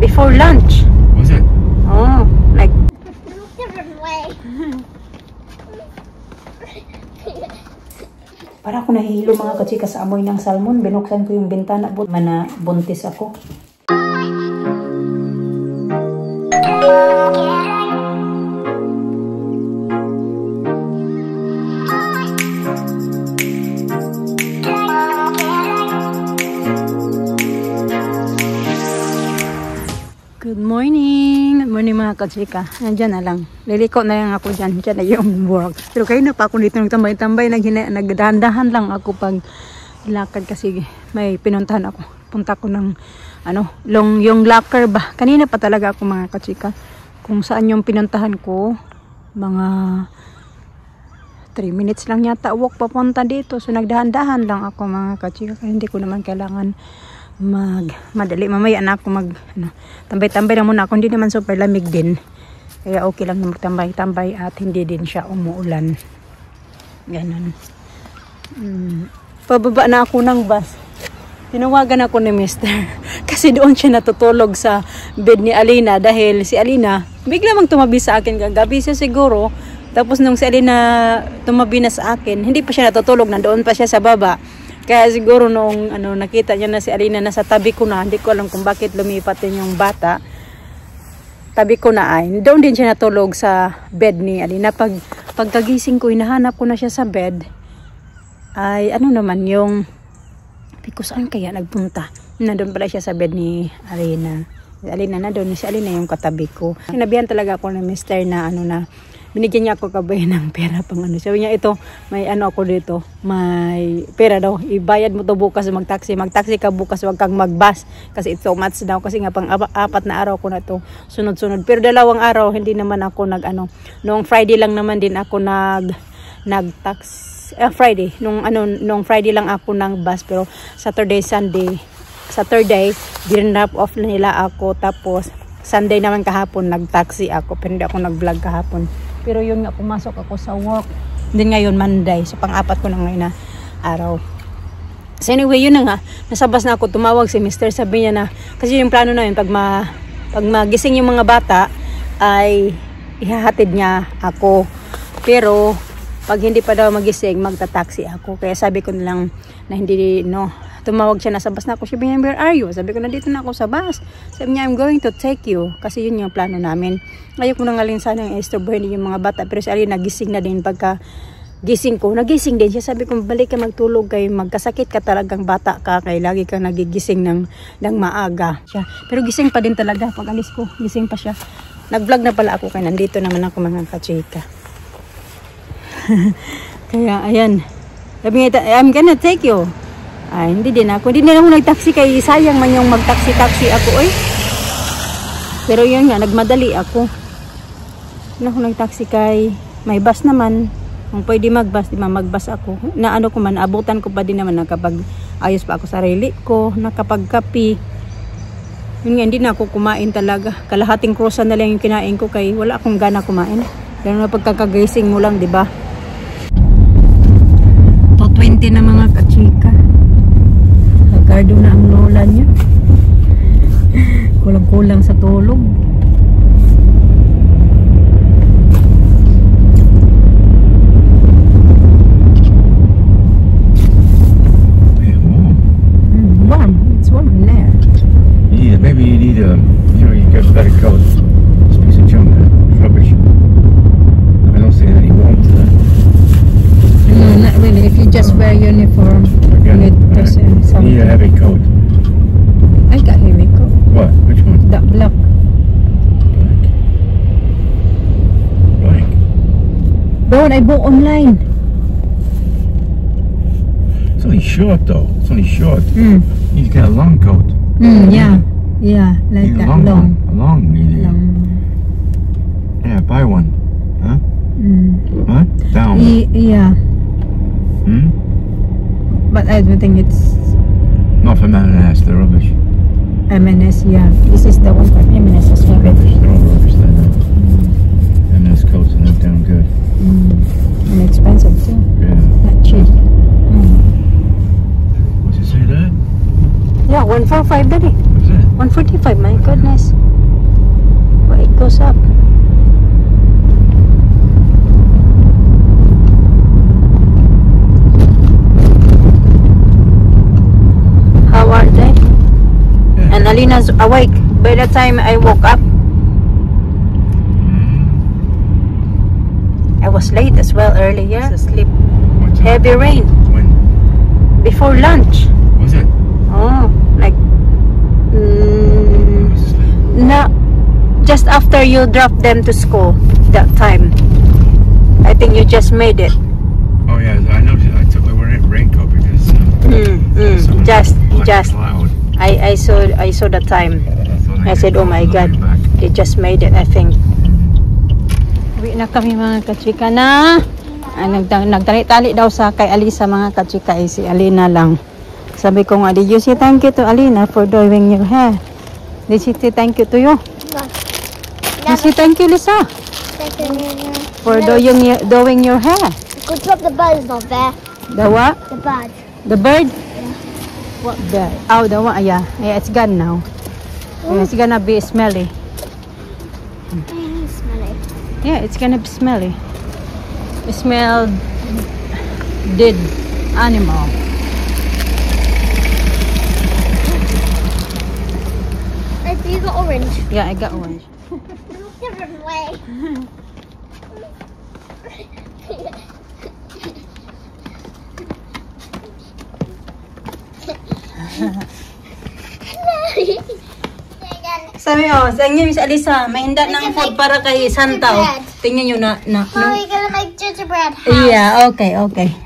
before lunch. Was it? Oh, like Different way. para ako nahihilo mga kachika sa amoy ng salmon. Binuksan ko yung bintana, mana buntis ako. Good morning! Good morning mga kachika. Nandiyan na lang. Liliko na lang ako dyan. Diyan na yung work. Pero kayo na pa ako dito nagtambay-tambay. Nagdahan-dahan lang ako pag lakad kasi may pinuntahan ako. Punta ko ng yung locker ba. Kanina pa talaga ako mga kachika. Kung saan yung pinuntahan ko. Mga 3 minutes lang yata walk papunta dito. So nagdahan-dahan lang ako mga kachika. Kaya hindi ko naman kailangan madali. Mamaya na ako tambay-tambay na muna ako. Hindi naman super lamig din. Kaya okay lang na magtambay-tambay at hindi din siya umuulan. Ganun. Pababa na ako ng bus. Tinawagan ako ni Mr. Kasi doon siya natutulog sa bed ni Alina. Dahil si Alina, bigla mang tumabi sa akin kagabi siya siguro. Tapos nung si Alina tumabi na sa akin, hindi pa siya natutulog. Nandoon pa siya sa baba. Kaya siguro nung nakita niya na si Alina nasa tabi ko na, hindi ko alam kung bakit lumipat din yung bata. Tabi ko na ay, doon din siya natulog sa bed ni Alina. Pagkagising ko, hinahanap ko na siya sa bed. Ay naman yung, because saan kaya nagpunta? Nandun pala siya sa bed ni Alina. Si Alina na doon, si Alina yung katabi ko. Sinabihan talaga ako ng mister na binigyan niya ako kabay ng pera pang Sabi niya, ito, may ako dito, may pera daw. Ibayad mo to bukas mag-taxi. Mag-taxi ka bukas, wag kang mag-bus. Kasi it's so much daw. Kasi nga pang 4 na araw ko na to sunod-sunod. Pero 2 araw, hindi naman ako Noong Friday lang naman din ako nag-taxi. Friday. Nung Friday lang ako ng bus. Pero Saturday, dinrap off nila ako. Tapos, Sunday naman kahapon, nag-taxi ako. Pero hindi ako nag-vlog kahapon. Pero yun nga, pumasok ako sa work. Then ngayon, Monday. So, pang-4 ko na ngayon na araw. So anyway, yun na nga. Nasa bus na ako, tumawag si Mr. Sabi niya na, kasi yung plano na yun, pag magising yung mga bata, ay ihahatid niya ako. Pero, pag hindi pa daw magising, magta-taxi ako. Kaya sabi ko nilang na hindi, tumawag siya, nasa bus na ako. Sabi niya, where are you? Sabi ko, nandito na ako sa bus. Sabi niya, I'm going to take you. Kasi yun yung plano namin. Ayaw ko nang alin sana yung istorbohin yung mga bata. Pero si Alina, nagising na din. Pagka gising ko, nagising din siya. Sabi ko, balik ka magtulog kayo. Magkasakit ka talagang bata ka. Kaya lagi kang nagigising ng maaga. Siya. Pero gising pa din talaga. Pag alis ko, gising pa siya. Nag-vlog na pala ako. Kaya nandito naman ako mga kachika. Kaya, ayan. Sabi niya, I'm gonna take you. Ay, hindi din ako. Hindi na ako nag-taxi kay sayang man yung mag-taxi ako Pero yun nga, nagmadali ako. Hindi ako nag-taxi kay may bus naman. Kung pwede mag-bus, di mag-bus ako. Abutan ko pa din naman nakapag ayos pa ako sarili ko, nakapag-kapi. Yun nga, hindi na ako kumain talaga. Kalahating krosan na lang yung kinain ko kay wala akong gana kumain. Pero na pagkakagising mo lang, di ba? 2:20 na mga kachika. Gardo na ang lola niya. Kulang-kulang sa tulog. Warm. It's warm in there. Yeah, maybe you need you get a better coat. This piece of junk, rubbish. I don't see any warmth there. No, not really. If you just wear uniform. You need a heavy coat. I got heavy coat. What? Which one? That black. Black. Bro, I bought online. It's only short though. It's only short. You need to get a long coat. Yeah. Yeah, like that. Long. A long medium. Long. Yeah, buy one. Huh? Huh? Down. Yeah. But I don't think it's... Not for M&S, they're rubbish. M&S, yeah. This is the one from M&S as well. Rubbish, they're all rubbish then. M&S coats are not down good. And expensive too. Yeah. Not cheap. What's it say there? Yeah, 145 daddy. What's it? 145, my goodness. Well, it goes up. How are they? And Alina's awake by the time I woke up. I was late as well earlier. So sleep. What's up? Heavy rain When before lunch. was it? Oh, like no, just after you drop them to school. That time, I think you just made it. Oh yeah, I noticed. I took my raincoat because someone Just black cloud. I saw the time. thought I said, oh my God, back. they just made it, I think. Uwi na kami mga kachika na. Nagtali-tali daw sa kay Alisa mga kachika, si Alina lang. Sabi ko nga, did you say thank you to Alina for doing your hair? Did she say thank you to you? Did she thank you, Lisa, for doing your hair? Good job, the bird is not there. The what? The bird. The bird? What bird? Oh, the one, yeah. Yeah, it's gone now. Yeah, it's gonna be smelly. Smelly. Yeah, it's gonna be smelly. It smelled dead animal. You got orange. Yeah, I got orange. Different way. Sabi sa inyo, Miss Alisa, may hinda ng food para kay Santa. Tingnan nyo na. How are we gonna make gingerbread house? Yeah, okay.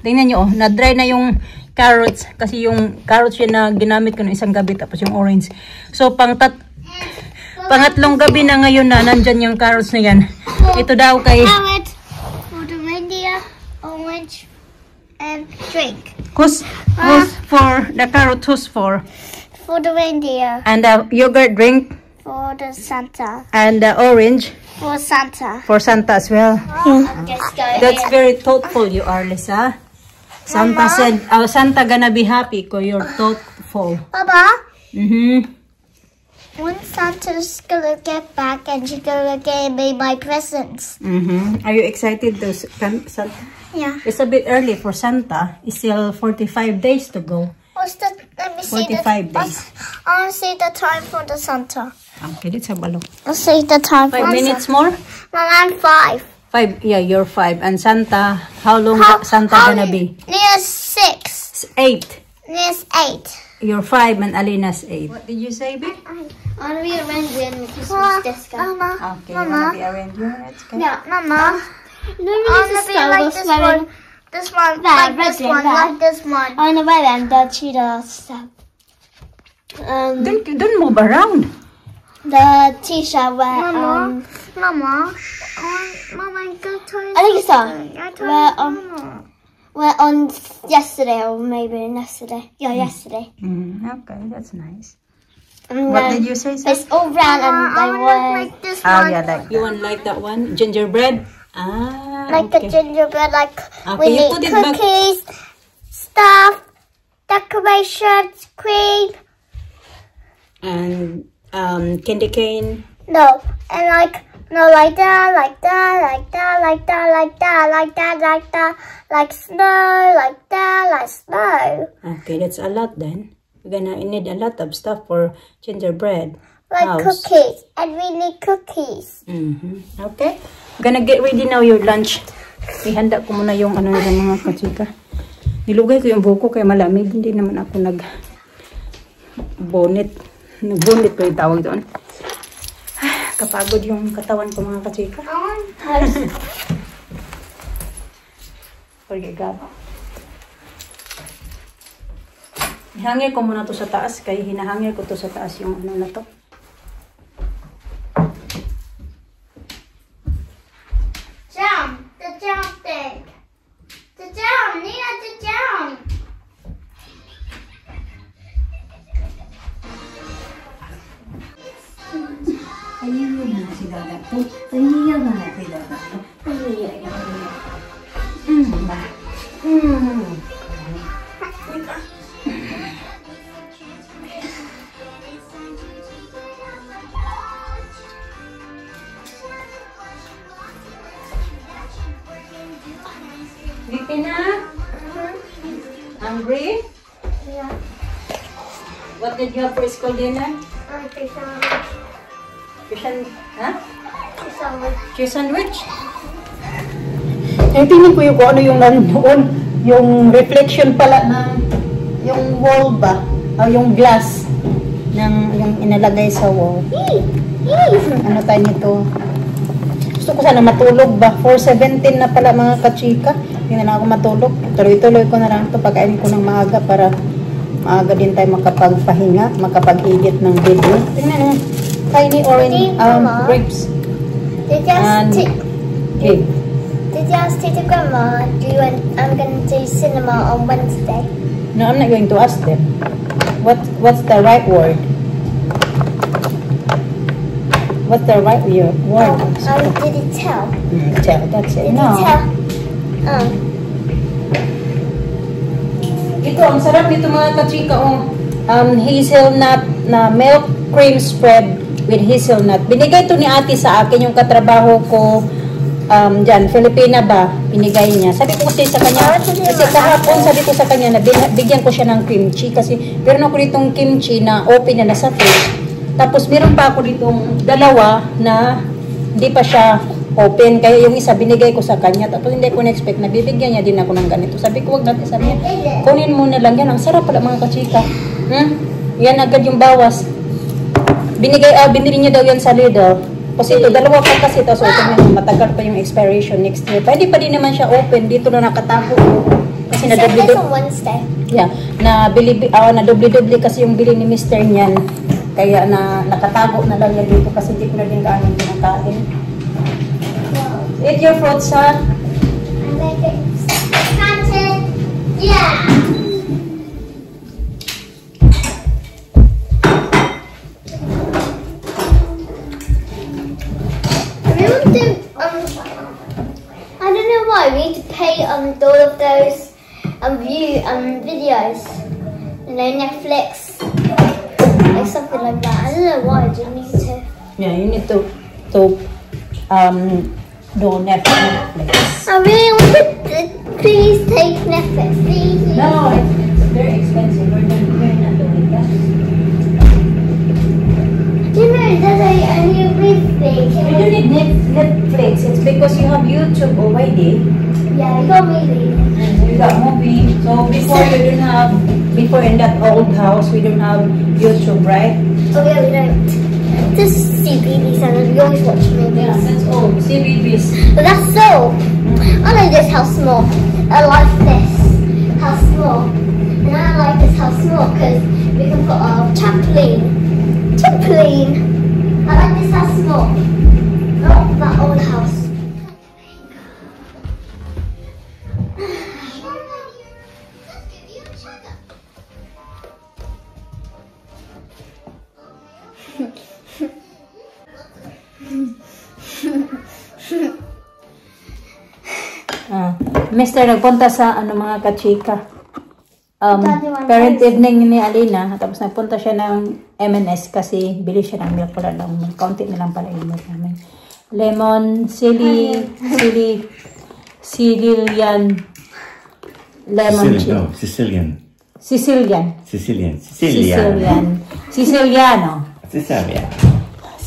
Tingnan nyo, na-dry na yung carrots. Kasi yung carrots yun na ginamit ko ng isang gabi, tapos yung orange. So, pangatlong gabi na ngayon na nandyan yung carrots na yan. Ito daw kay... Carrot for the reindeer, orange, and drink. Who's for the carrot? Who's for? For the reindeer. And the yogurt drink? For the Santa. And the orange? For Santa. For Santa as well. Let's go. That's very thoughtful you are, Lisa. Santa said, Santa gonna be happy because you're thoughtful. Baba, Mm-hmm. when Santa's gonna get back and she's gonna get me my presents. Mm-hmm. Are you excited to Santa? Yeah. It's a bit early for Santa. It's still 45 days to go. What's the? Let me see 45 days. I want to see the time for the Santa. Okay, let's have a look. Let's see the time. 5 minutes more? Mom, I'm 5. 5. Yeah, you're 5. And Santa, how long Santa gonna be? Near 6. 8. Near 8. You're 5 and Alina's 8. What did you say, babe? I want to be a reindeer in the Christmas disco. Mama. Okay, you wanna be a reindeer? That's good. Yeah, Mama. I want to be like this one. This one, like this one, like this one. I want to wear them, the cheetah stuff. Don't move around. The t-shirt where, Mama, Mama, go to I think so. Where on yesterday or maybe yesterday. Yeah, yesterday. Okay, that's nice. And What did you say, sir? It's all round and they were... like this Oh, one. yeah, like you want like that one? Gingerbread? Like okay. a gingerbread, like Okay, we you need put it back. cookies, stuff, decorations, cream. And candy cane. No, and like like that, like that, like that, like that, like that, like that, like that, like snow, like that, like snow. Okay, that's a lot then. We're gonna need a lot of stuff for gingerbread Like house. cookies, and we need cookies. Okay, gonna get ready now your lunch. Ihanda ko muna yung ano ng mga kachika. Nilugay ko yung buko kay malamig. Hindi naman ako nag-bonnet ko yung tawag doon. Kapagod yung katawan ko mga kachika. Forget. Ihangir ko muna to sa taas. Kaya hinahangir ko to sa taas yung ano na to. Jump, the jump thing. The jump, Nina, the jump. Ayun na si Dada po. Ayun na si Dada po. Ayun. Alina? Hungry? Yeah. What did you have for school dinner? Fish sandwich. Fish sandwich. Cheese sandwich? Tingnan ko yung kung ano yung nanoon. Yung reflection pala ng yung wall ba? O yung glass ng yung inalagay sa wall. Ano tayo nito? Gusto ko sana matulog ba? 4:17 na pala mga kachika. Hindi na ako matulog. Tuloy-tuloy ko na lang ito. Pagkain ko ng maaga para maaga din tayo makapagpahinga, makapag-higit ng video. Tingnan mo. Tiny orange grapes. Did you ask Cake. Did you ask Tita Grandma? I'm going to do cinema on Wednesday. No, I'm not going to ask them. What's the right word? What's the right word? Did he tell? Tell, that's it. Did No. he tell? Ito, ang sarap nito mga kachika. Hazelnut na milk cream spread with hazelnut. Binigay to ni ate sa akin yung katrabaho ko. Diyan, Filipina ba? Binigay niya. Sabi ko kasi sa kanya, kasi kahapon sabi ko sa kanya na bigyan ko siya ng kimchi kasi meron ako ditong kimchi na open na nasa fridge. Tapos meron pa ako ditong dalawa na hindi pa siya open. Kaya yung isa binigay ko sa kanya. Tapos hindi ko na-expect na bibigyan niya din ako ng ganito. Sabi ko, wag natin, sabi niya, kunin mo na lang yan. Ang sarap pala mga kachika. Yan agad yung bawas. Binili niya daw yan sa Lidl. Kasi ito, dalawa pa kasi ito. So, matagal pa yung expiration next year. Pwede pa din naman siya open. Dito na nakatago. Kasi na on Wednesday. Yeah, na doble-doble kasi yung bili ni Mr. niyan. Kaya nakatago na lang yan dito kasi hindi ko na din kaano kinakain. Eat your fruits, ha? I'm making content. Yeah. I don't know why we need to pay all of those videos, Netflix, like something like that. I don't know why. Do you need to? Yeah, you need to do Netflix. I really want to. Please take Netflix, please. No, it's very expensive. We're not doing that. You know that I only read things. You don't need Netflix. It's because you have YouTube already. Yeah, you got movie. You got movie. So before in that old house, we don't have YouTube, right? Oh yeah, we don't. Just CBBS and we always watch movies. Yeah, that's all. CBBS. But that's so. I like this house small. I like this house small. And I like this house small because we can put a trampoline. I like this house small. Not that old house. Mr. nagpunta sa mga kachika. Parent evening ni Alina. Tapos nagpunta siya ng M&S kasi bili siya ng milk pala lang. Kaunti na lang pala yung milk namin. Lemon, Sicilian lemon cheese. No, Sicilian.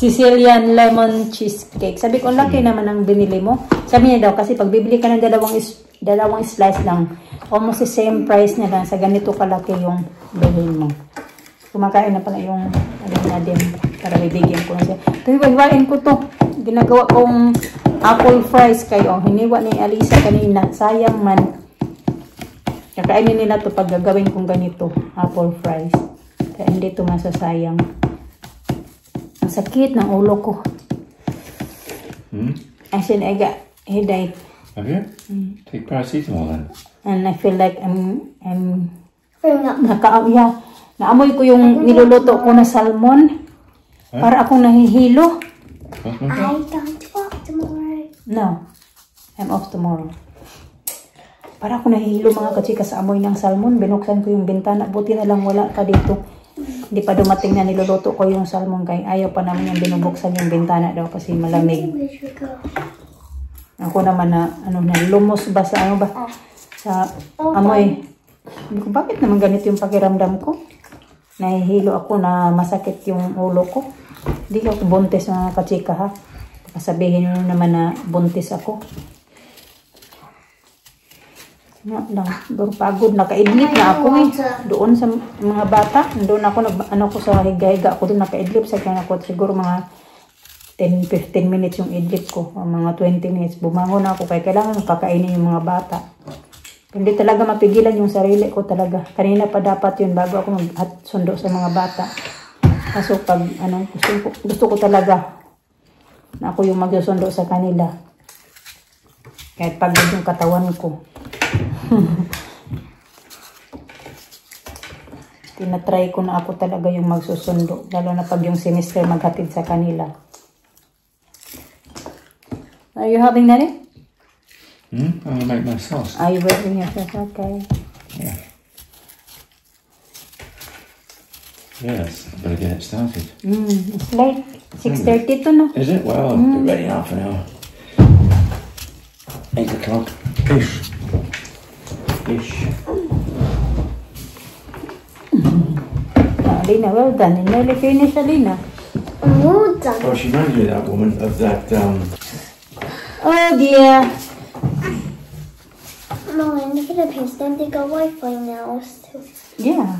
Sicilian lemon cheesecake. Sabi ko, laki naman ang binili mo. Sabi niya daw, kasi pag bibili ka ng dalawang slice lang, almost the same price na lang sa ganito kalaki yung bilhin mo. Kumakain na pala yung na din para bibigyan ko na siya. Ito, hiwain ko to. Ginagawa kong apple fries kayo. Hiniwa ni Alisa kanina. Sayang man. Kakainin nila to pag gagawin kong ganito. Apple fries. Kaya hindi to masasayang. Ang sakit ng ulo ko. As in, I got headache. Have you? Take paracetamol then. And I feel like naamoy ko yung niluluto ko na salmon. Para akong nahihilo. I don't work tomorrow. No. I'm off tomorrow. Para akong nahihilo mga kachika sa amoy ng salmon. Binuksan ko yung bintana. Buti na lang wala ka dito. Hindi pa dumating na niluluto ko yung salmon. Kaya ayaw pa naman yung binubuksan yung bintana daw kasi malamig. Ako naman na lumos ba sa sa amoy. Sabi ko, bakit naman ganito yung pakiramdam ko? Nahihilo ako na masakit yung ulo ko. Hindi ako buntis mga kachika ha. Sabihin nyo naman na buntis ako. Doon pagod, nakaidlip na ako eh. Doon sa mga bata, doon ako, ano ko sa higa-higa ako doon nakaidlip. Sa kanya ako siguro mga 10-15 minutes yung idlip ko. Mga 20 minutes. Bumangon ako kaya kailangan pakainin yung mga bata. Hindi talaga mapigilan yung sarili ko talaga. Kanina pa dapat yun bago ako magsundo sa mga bata. Kaso pag ano, gusto ko talaga na ako yung magsusundo sa kanila. Kahit pagod yung katawan ko. Tinatry ko na ako talaga yung magsusundo. Lalo na pag yung semester maghatid sa kanila. Are you having that? I'm gonna make my sauce. Are you making your sauce? Okay. Yeah. Yes, I better get it started. It's late. 6:30 to no? Is it? Well, I'll be ready in half an hour. 8 o'clock. Ish. Alina, well done. You nearly finished, Alina. Well done. Oh, she reminds me of that woman, of that, Oh dear. No, in the Philippines, don't they got Wi-Fi now too? Yeah.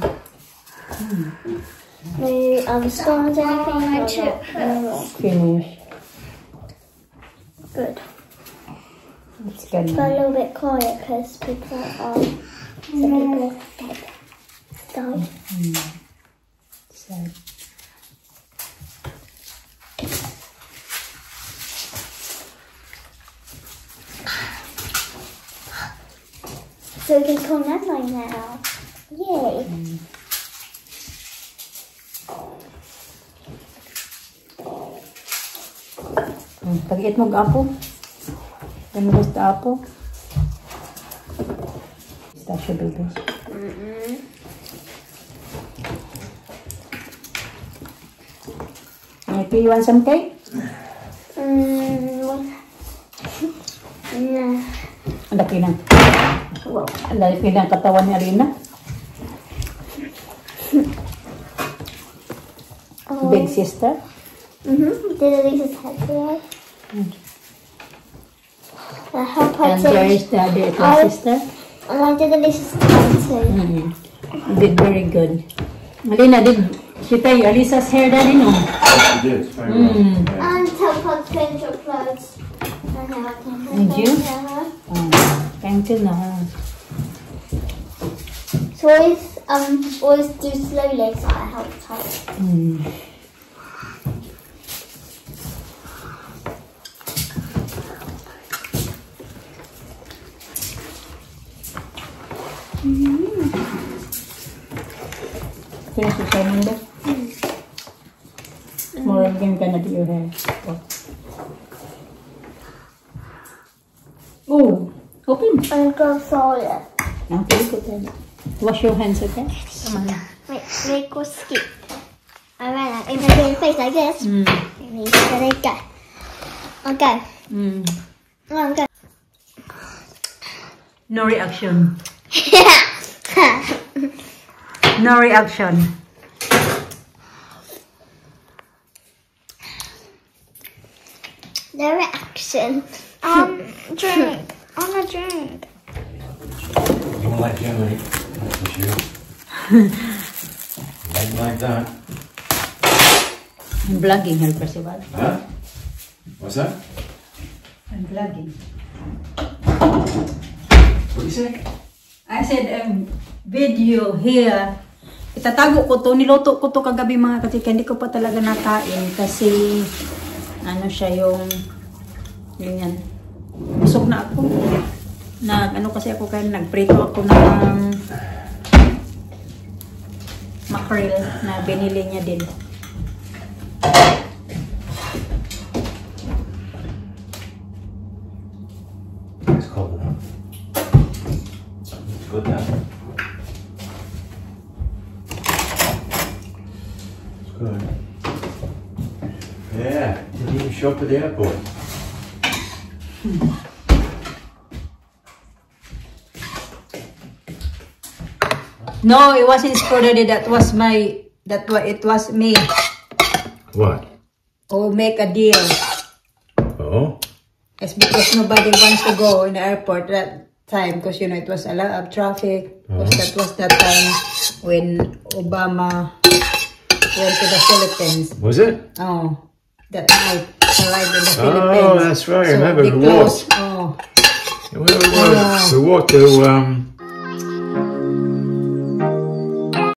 Maybe storms anything? No. Finished. Good. It's good But a now. little bit quiet because people are some people died. Sad. So we can call Nana now. Yay. Pag-eat mo apo. Then gusto apo. Pistachio baby. Maybe you want some cake? No. Ang laki ng ang laki ng katawan ni Alina. Big sister. Did Elisa's head today? Her And there is the little sister. And I did Elisa's head too. You did very good. Alina, did she tie Alisa's hair, Daddy? No? she did, very well. Yeah. And tell her to change your clothes. Did you? Thank you, no. So always do slowly so I help her. Finish your hair, Linda? Tomorrow again, gonna do your hair. Oh, open. And go forward. Okay, put that. Wash your hands, okay? Come on. Wait, go skip. Alright, if I do your face like this, there you go. Okay. Okay. No reaction. No reaction. The reaction. Drink. I want a drink. You don't like Germany, that's for sure. Like that. I'm vlogging her, Percival. Huh? What's that? I'm vlogging. What you say? I said, video here. Itatago ko to. Niluto ko to kagabi mga katika. Hindi ko pa talaga nakain kasi ano siya yung ganyan. Busog na ako. Ano kasi ako kaya nagprito ako ng mackerel na binili niya din. It's cold enough. It's good now. It's good. Yeah, didn't even show up at the airport. No, it wasn't Screw Daddy. That was it was me. What? Oh, make a deal. Oh? It's because nobody wants to go in the airport that time because, you know, it was a lot of traffic. Because that was that time when Obama went to the Philippines. Was it? Oh, that night arrived in the Philippines. Oh, that's right. I So remember they we closed. walked. Oh. We walked to